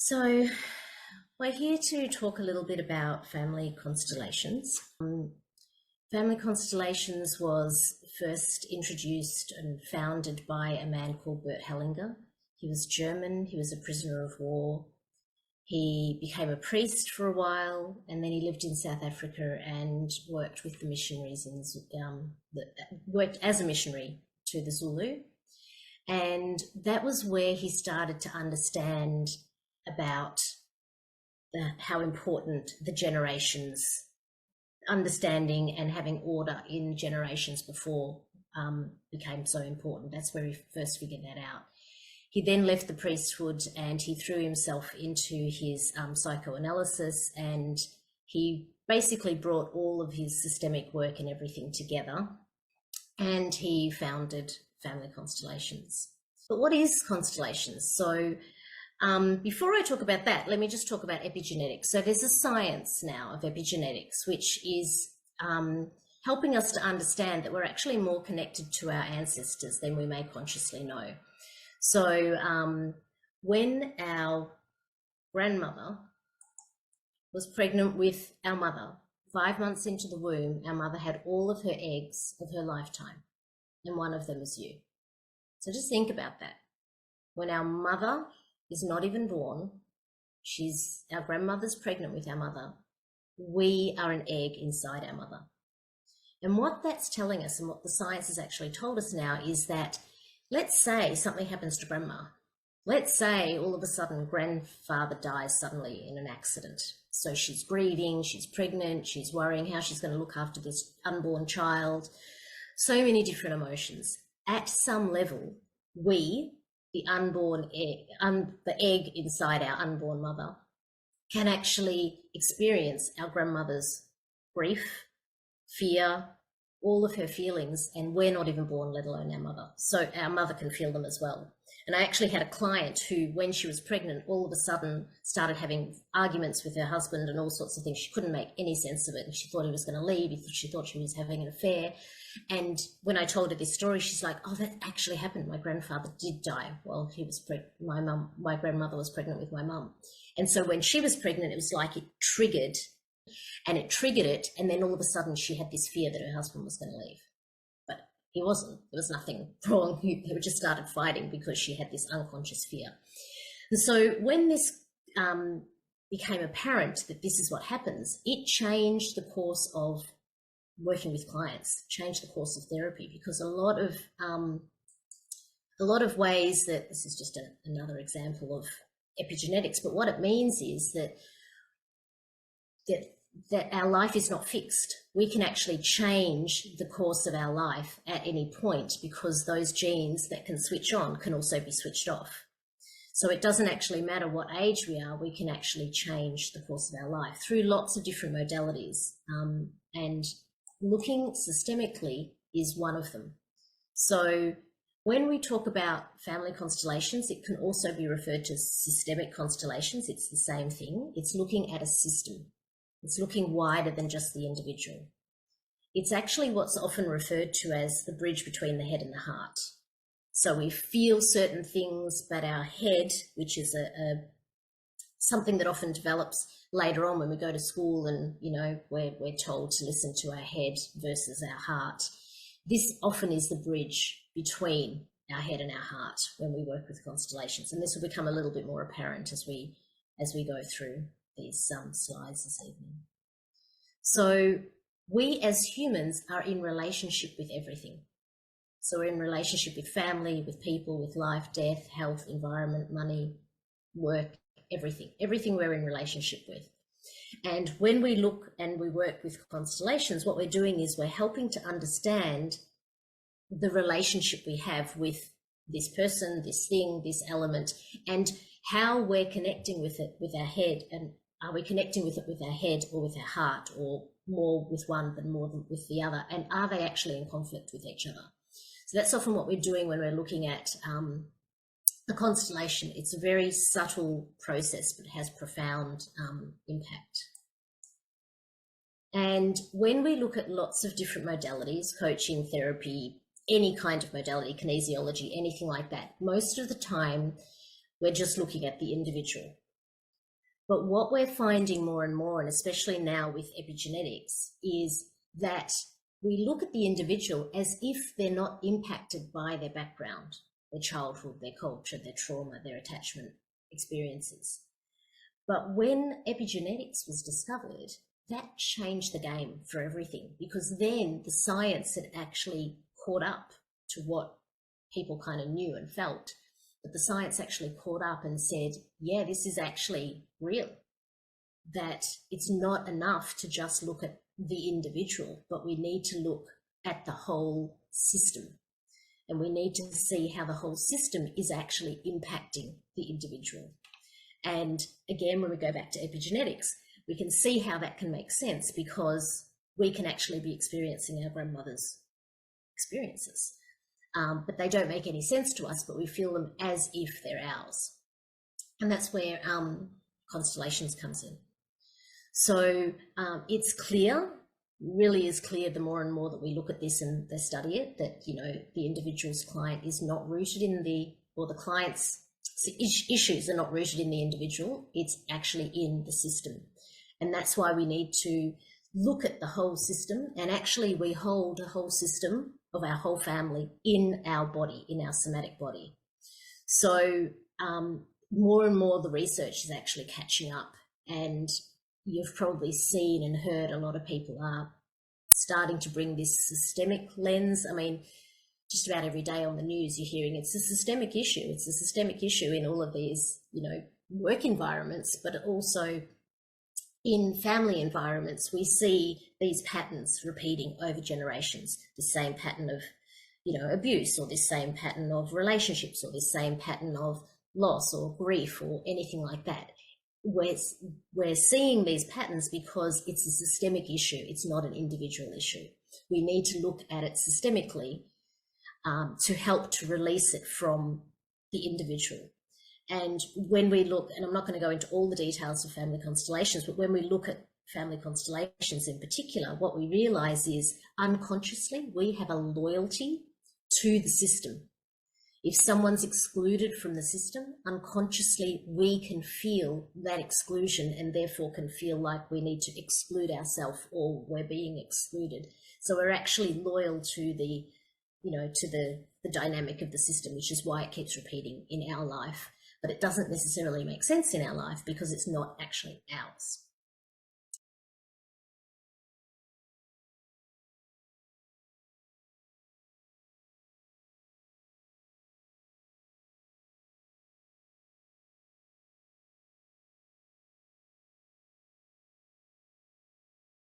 So, we're here to talk a little bit about family constellations. Family constellations was first introduced and founded by a man called Bert Hellinger. He was German, he was a prisoner of war. He became a priest for a while, and then he lived in South Africa and worked with the missionaries worked as a missionary to the Zulu. And that was where he started to understand about how important the generations, understanding and having order in generations before became so important. That's where he first figured that out. He then left the priesthood and he threw himself into his psychoanalysis, and he basically brought all of his systemic work and everything together, and he founded Family Constellations. But what is constellations? So before I talk about that, let me just talk about epigenetics. So there's a science now of epigenetics, which is helping us to understand that we're actually more connected to our ancestors than we may consciously know. So when our grandmother was pregnant with our mother, 5 months into the womb, our mother had all of her eggs of her lifetime, and one of them is you. So just think about that. When our mother is not even born, our grandmother's pregnant with our mother, we are an egg inside our mother. And what that's telling us, and what the science has actually told us now, is that let's say something happens to grandma. Let's say all of a sudden grandfather dies suddenly in an accident. So she's grieving, she's pregnant, she's worrying how she's going to look after this unborn child. So many different emotions. At some level, we, the unborn egg, the egg inside our unborn mother, can actually experience our grandmother's grief, fear, all of her feelings, and we're not even born, let alone our mother. So our mother can feel them as well. And I actually had a client who, when she was pregnant, all of a sudden started having arguments with her husband and all sorts of things. She couldn't make any sense of it, and she thought he was going to leave. She thought she was having an affair. And when I told her this story, she's like, oh, that actually happened. My grandfather did die while he was pregnant. My grandmother was pregnant with my mum. And so when she was pregnant, it was like it triggered it. And then all of a sudden she had this fear that her husband was going to leave. But he wasn't. There was nothing wrong. They just started fighting because she had this unconscious fear. And so when this became apparent that this is what happens, it changed the course of working with clients, changed the course of therapy, because a lot of ways that, this is just another example of epigenetics, but what it means is that our life is not fixed. We can actually change the course of our life at any point, because those genes that can switch on can also be switched off. So it doesn't actually matter what age we are, we can actually change the course of our life through lots of different modalities. And looking systemically is one of them. So when we talk about family constellations, it can also be referred to as systemic constellations. It's the same thing. It's looking at a system. It's looking wider than just the individual. It's actually what's often referred to as the bridge between the head and the heart. So we feel certain things, but our head, which is something that often develops later on when we go to school and, we're told to listen to our head versus our heart. This often is the bridge between our head and our heart when we work with constellations. And this will become a little bit more apparent as we go through these slides this evening. So we as humans are in relationship with everything. So we're in relationship with family, with people, with life, death, health, environment, money, work, everything we're in relationship with. And when we look and we work with constellations, what we're doing is we're helping to understand the relationship we have with this person, this thing, this element, and how we're connecting with it with our head. And are we connecting with it with our head or with our heart, or more with one than more than with the other? And are they actually in conflict with each other? So that's often what we're doing when we're looking at a constellation. It's a very subtle process, but it has profound impact. And when we look at lots of different modalities, coaching, therapy, any kind of modality, kinesiology, anything like that, most of the time we're just looking at the individual. But what we're finding more and more, and especially now with epigenetics, is that we look at the individual as if they're not impacted by their background, their childhood, their culture, their trauma, their attachment experiences. But when epigenetics was discovered, that changed the game for everything, because then the science had actually caught up to what people kind of knew and felt. But the science actually caught up and said, yeah, this is actually real, that it's not enough to just look at the individual, but we need to look at the whole system. And we need to see how the whole system is actually impacting the individual. And again, when we go back to epigenetics, we can see how that can make sense, because we can actually be experiencing our grandmother's experiences. But they don't make any sense to us, but we feel them as if they're ours. And that's where Constellations comes in. So it's clear, really is clear, the more and more that we look at this and they study it, that, you know, the individual's client is not rooted in the client's issues are not rooted in the individual, it's actually in the system. And that's why we need to look at the whole system, and actually we hold a whole system of our whole family in our body, in our somatic body. So more and more the research is actually catching up, and you've probably seen and heard a lot of people are starting to bring this systemic lens. I mean, just about every day on the news you're hearing it's a systemic issue. It's a systemic issue in all of these, you know, work environments, but also in family environments. We see these patterns repeating over generations, the same pattern of, you know, abuse, or this same pattern of relationships, or this same pattern of loss or grief or anything like that. We're seeing these patterns because it's a systemic issue. It's not an individual issue. We need to look at it systemically to help to release it from the individual. And when we look, and I'm not going to go into all the details of family constellations, but when we look at family constellations in particular, what we realize is unconsciously we have a loyalty to the system. If someone's excluded from the system, unconsciously we can feel that exclusion, and therefore can feel like we need to exclude ourselves, or we're being excluded. So we're actually loyal to the, you know, to the dynamic of the system, which is why it keeps repeating in our life. But it doesn't necessarily make sense in our life because it's not actually ours.